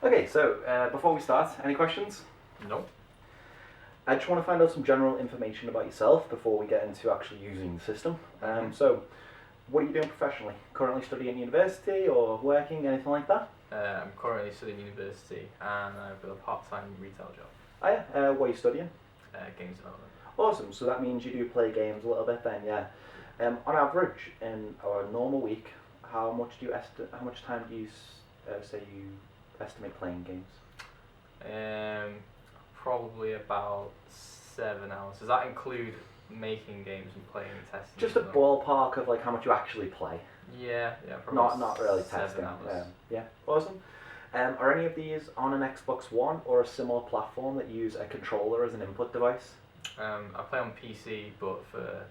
Okay, so before we start, any questions? No. I just want to find out some general information about yourself before we get into actually using the system. So, what are you doing professionally? Currently studying at university or working, anything like that? I'm currently studying university and I've got a part-time retail job. Oh yeah, what are you studying? Games development. Awesome, so that means you do play games a little bit then, yeah. On average, in a normal week, how much time do you say you estimate playing games? Probably about 7 hours. Does that include making games and playing and testing? Just a ballpark of like how much you actually play. Yeah, probably. Not really 7 testing. hours. Yeah, awesome. Are any of these on an Xbox One or a similar platform that use a controller as an input device? I play on PC, but for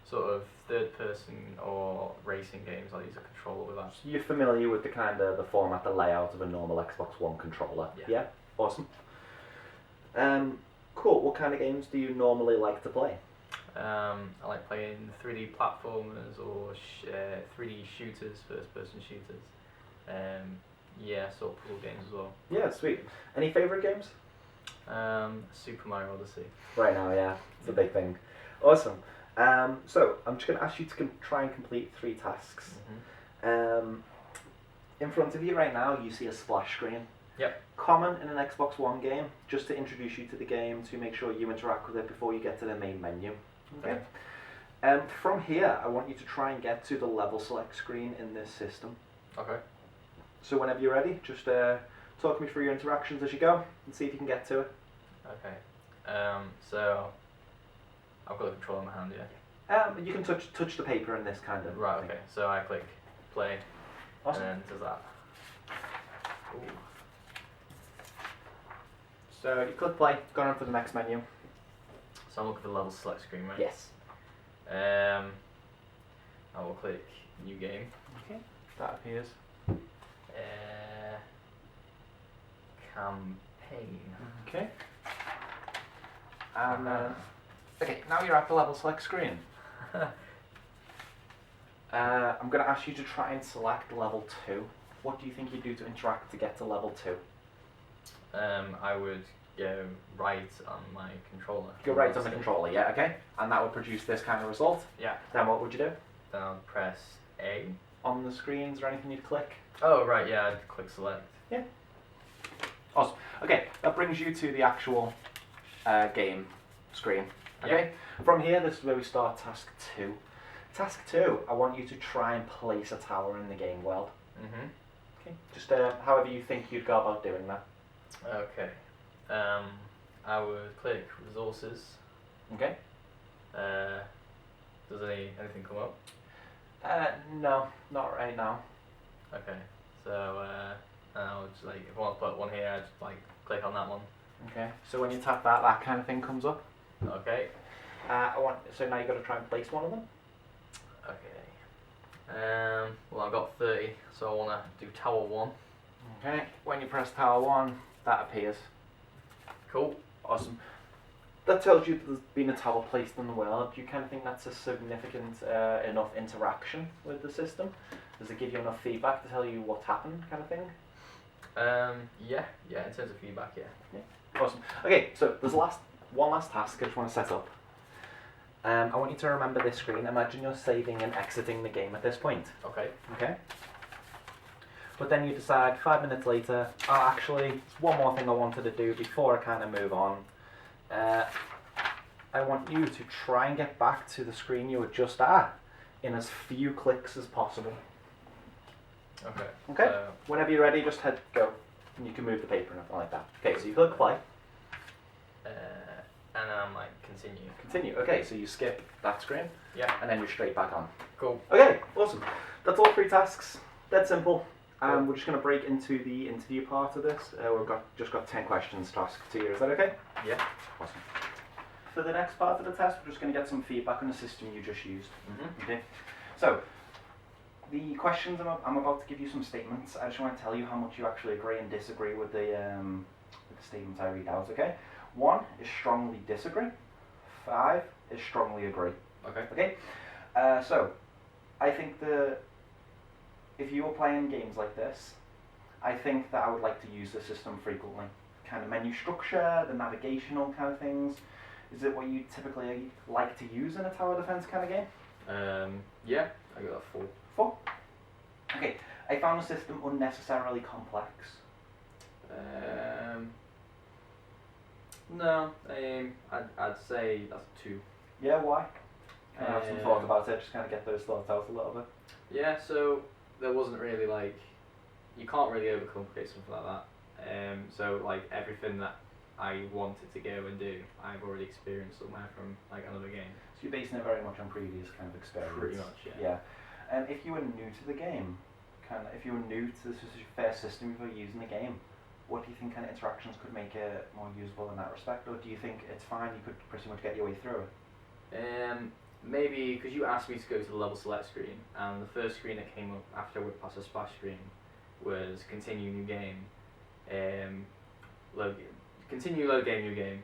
sort of third-person or racing games, I use a controller with that. So you're familiar with the format, the layout of a normal Xbox One controller? Yeah. Awesome. Cool. What kind of games do you normally like to play? I like playing 3D platformers or 3D shooters, first-person shooters. Sort of puzzle games as well. Yeah, sweet. Any favourite games? Super Mario Odyssey. Right now, yeah. It's a big thing. Awesome. So, I'm just going to ask you to try and complete 3 tasks. In front of you right now, you see a splash screen. Yep. Common in an Xbox One game, just to introduce you to the game, to make sure you interact with it before you get to the main menu. Okay. From here, I want you to try and get to the level select screen in this system. Okay. So whenever you're ready, just talk me through your interactions as you go and see if you can get to it. Okay. So I've got the controller in my hand, yeah? You can touch the paper in this kind of Right, thing. okay. So I click play, Awesome. and then it does that. Ooh. So you click play, go on to the next menu. So I'm looking for the level select screen, right? Yes. I will click new game. Okay. That appears. Campaign. Okay. And okay, now you're at the level select screen. I'm going to ask you to try and select level 2. What do you think you do to interact to get to level 2? I would go right on my controller. Go right on the controller, yeah, okay. And that would produce this kind of result. Yeah. Then what would you do? Then I'll press A. On the screen, is there anything you'd click? Oh, right, yeah, I'd click select. Yeah. Awesome. Okay, that brings you to the actual game screen. Okay. Yeah. From here, this is where we start task 2. Task 2, I want you to try and place a tower in the game world. Okay. Just however you think you'd go about doing that. Okay. I would click resources. Okay. Does anything come up? No, not right now. Okay. So I would just, like, if I want to put one here, I'd just like click on that one. Okay. So when you tap that, that kind of thing comes up. Okay. So now you've got to try and place one of them. Okay. Well, I've got 30, so I want to do tower 1. Okay. When you press tower 1, that appears. Cool. Awesome. That tells you that there's been a tower placed in the world. Do you kind of think that's a significant enough interaction with the system? Does it give you enough feedback to tell you what's happened, kind of thing? Yeah, in terms of feedback, yeah. Awesome. Okay, so there's one last task I just want to set up. I want you to remember this screen. Imagine you're saving and exiting the game at this point. Okay. Okay? But then you decide 5 minutes later, oh, actually, there's one more thing I wanted to do before I kind of move on. I want you to try and get back to the screen you were just at in as few clicks as possible. Okay. Okay? Whenever you're ready, just go. And you can move the paper and everything like that. Okay, so you click play. And I'm like, continue. Continue. Okay, so you skip that screen. Yeah. And then you're straight back on. Cool. Okay, awesome. That's all 3 tasks. Dead simple. We're just going to break into the interview part of this. We've just got 10 questions to ask to you. Is that okay? Yeah. Awesome. For the next part of the test, we're just going to get some feedback on the system you just used. Okay. So, the questions I'm about to give you some statements. I just want to tell you how much you actually agree and disagree with the statements I read out. Okay. 1 is strongly disagree. 5 is strongly agree. Okay. Okay. So, I think if you were playing games like this, I think that I would like to use the system frequently. Kind of menu structure, the navigational kind of things. Is it what you typically like to use in a tower defense kind of game? Yeah, I got a 4. 4. Okay, I found the system unnecessarily complex. No, I'd say that's a 2. Yeah, why? Can I have some thought about it, just kind of get those thoughts out a little bit? Yeah, so there wasn't really like, you can't really overcomplicate something like that. So like everything that I wanted to go and do, I've already experienced somewhere from like another game. So you're basing it very much on previous kind of experience. Pretty much, yeah. Yeah. And if you were new to the game, if you were new to this was your first system you were using the game, what do you think kind of interactions could make it more usable in that respect, or do you think it's fine, you could pretty much get your way through it? Maybe because you asked me to go to the level select screen, and the first screen that came up after I went past the splash screen was continue new game, continue load game new game,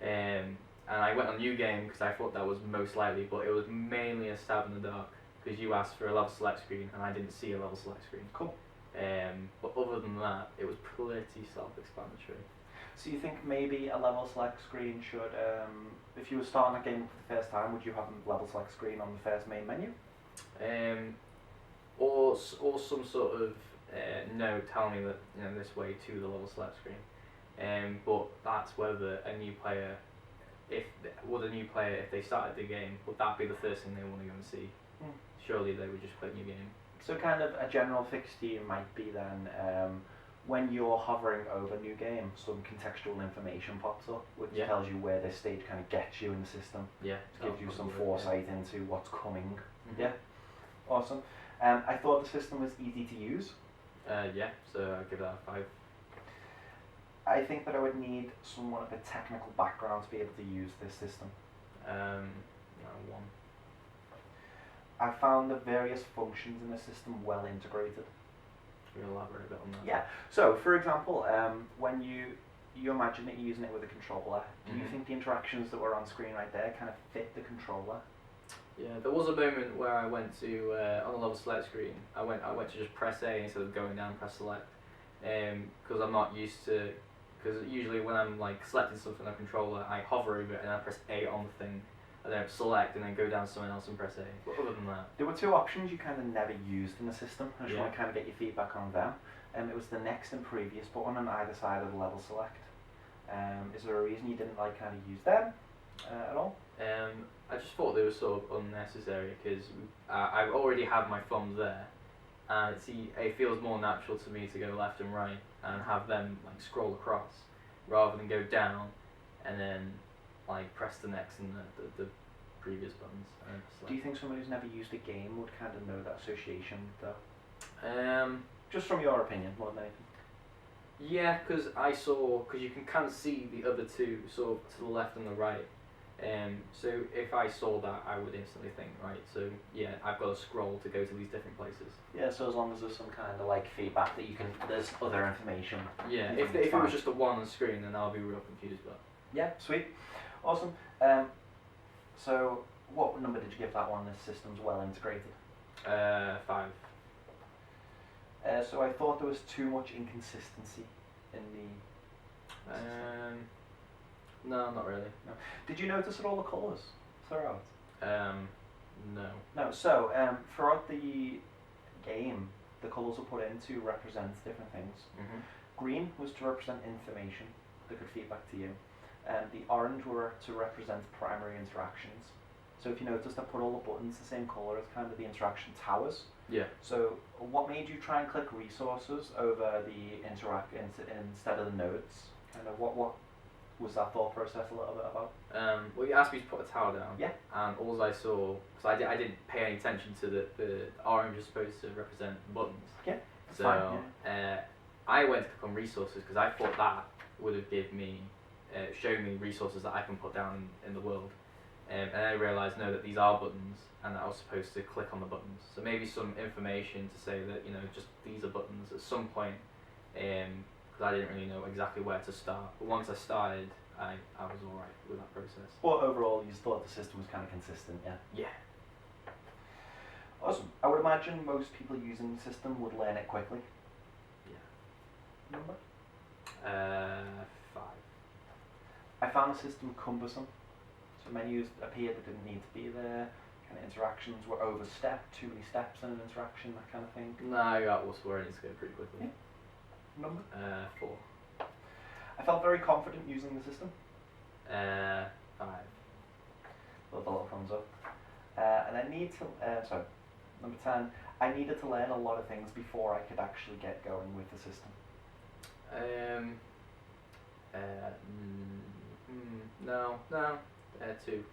and I went on new game because I thought that was most likely, but it was mainly a stab in the dark because you asked for a level select screen and I didn't see a level select screen. Cool. But other than that, it was pretty self-explanatory. So you think maybe a level select screen should, if you were starting a game for the first time, would you have a level select screen on the first main menu? Or some sort of note telling me that this way to the level select screen. But that's whether a new player, if they started the game, would that be the first thing they want to go and see? Surely they would just play new game. So kind of a general fix to you might be then, when you're hovering over new game, some contextual information pops up, which tells you where this stage kind of gets you in the system. Yeah. To give you some foresight into what's coming. Mm-hmm. Yeah. Awesome. I thought the system was easy to use. Yeah, so I'd give that a 5. I think that I would need somewhat of a technical background to be able to use this system. 1. I found the various functions in the system well integrated. Can you elaborate a bit on that? Yeah. So, for example, when you imagine that you're using it with a controller, do you think the interactions that were on screen right there kind of fit the controller? Yeah, there was a moment where I went to on the level select screen. I went to just press A instead of going down, press select, because I'm not used to. Because usually when I'm like selecting something on a controller, I hover over it and I press A on the thing, and then select and then go down to someone else and press A. But other than that, there were 2 options you kind of never used in the system. I just want to kind of get your feedback on them. It was the next and previous button on either side of the level select. Is there a reason you didn't like kind of use them at all? I just thought they were sort of unnecessary because I already have my thumbs there, and it feels more natural to me to go left and right and have them like scroll across rather than go down and then like press the next and the previous buttons. Do you think somebody who's never used a game would kind of know that association though? Just from your opinion, more than anything. Yeah, because you can kind of see the other 2 sort of to the left and the right. So if I saw that, I would instantly think, right, so yeah, I've got to scroll to go to these different places. Yeah, so as long as there's some kind of like feedback that there's other information. Yeah, if it was just a 1 on the screen, then I'll be real confused, but. Yeah, sweet. Awesome. So what number did you give that one? This system's well integrated. 5. So I thought there was too much inconsistency in the. No, not really. No. Did you notice at all the colours throughout? No. No. So throughout the game, the colours were put in to represent different things. Mm-hmm. Green was to represent information that could feed back to you, and the orange were to represent primary interactions. So if you noticed, I put all the buttons the same colour as kind of the interaction towers. Yeah. So what made you try and click resources over the instead of the nodes? Kind of what was that thought process a little bit about? Well, you asked me to put a tower down. Yeah. And all I saw, because I didn't pay any attention to the orange is supposed to represent buttons. Yeah. So fine, yeah. I went to click on resources because I thought that would have shown me resources that I can put down in the world. And I realised that these are buttons, and that I was supposed to click on the buttons. So maybe some information to say that just these are buttons at some point, because I didn't really know exactly where to start. But once I started, I was all right with that process. Well, overall, you thought the system was kind of consistent, yeah. Yeah. Awesome. I would imagine most people using the system would learn it quickly. Yeah. Number? 5. I found the system cumbersome. So menus appeared that didn't need to be there. Kind of interactions were overstepped, too many steps in an interaction, that kind of thing. No, that was where it needs to go pretty quickly. Yeah. Number? 4. I felt very confident using the system. 5. Love the little thumbs up. And I need to, sorry, number 10, I needed to learn a lot of things before I could actually get going with the system. No, 2.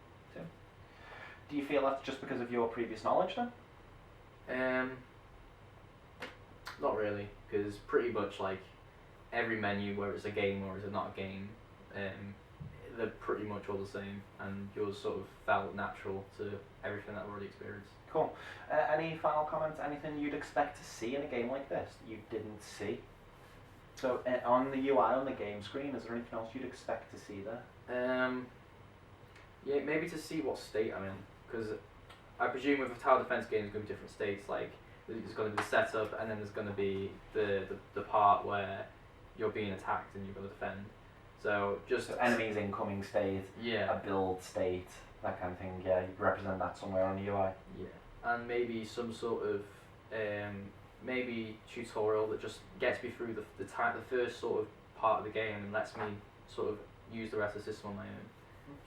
Do you feel that's just because of your previous knowledge then? Not really, because pretty much like every menu, whether it's a game or is it not a game, they're pretty much all the same, and yours sort of felt natural to everything that I've already experienced. Cool. Any final comments? Anything you'd expect to see in a game like this that you didn't see? So on the UI on the game screen, is there anything else you'd expect to see there? Yeah, maybe to see what state I'm in, because I presume with a tower defense game there's going to be different states. Like there's going to be the setup, and then there's going to be the part where you're being attacked and you've got to defend. So just enemies incoming state, yeah, a build state, that kind of thing. Yeah, you represent that somewhere on the UI. Yeah, and maybe some sort of maybe tutorial that just gets me through the first sort of part of the game and lets me sort of use the rest of the system on my own,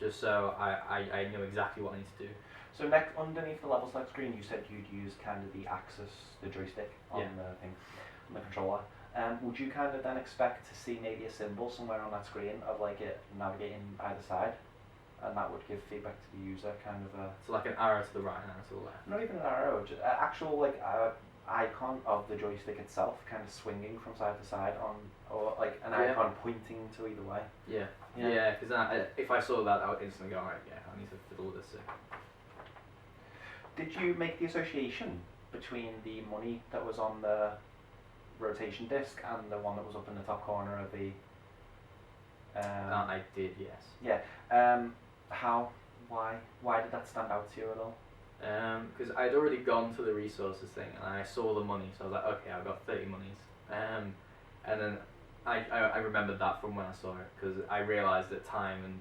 just so I know exactly what I need to do. So underneath the level select screen, you said you'd use kind of the axis, the joystick on the thing, on the controller. Would you kind of then expect to see maybe a symbol somewhere on that screen of like it navigating either side, and that would give feedback to the user, kind of a... So like an arrow to the right and an arrow to the left? Not even an arrow, just actual like icon of the joystick itself, kind of swinging from side to side on, or like an icon pointing to either way. Yeah, because if I saw that, I would instantly go, alright, yeah, I need to fiddle with this. Did you make the association between the money that was on the rotation disc and the one that was up in the top corner of the... I did, yes. Yeah. Why did that stand out to you at all? Because I'd already gone to the resources thing and I saw the money, so I was like, okay, I've got 30 monies. And then I remembered that from when I saw it, because I realised that time and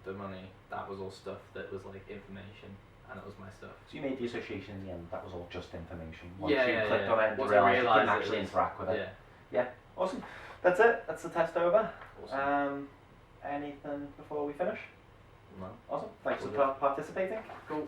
the money, that was all stuff that was like information, and it was my stuff. So you made the association in the end, that was all just information. Once you clicked on it and realised you couldn't actually interact with it. Yeah, awesome. That's it, that's the test over. Awesome. Anything before we finish? No. Awesome, thanks for participating. Cool.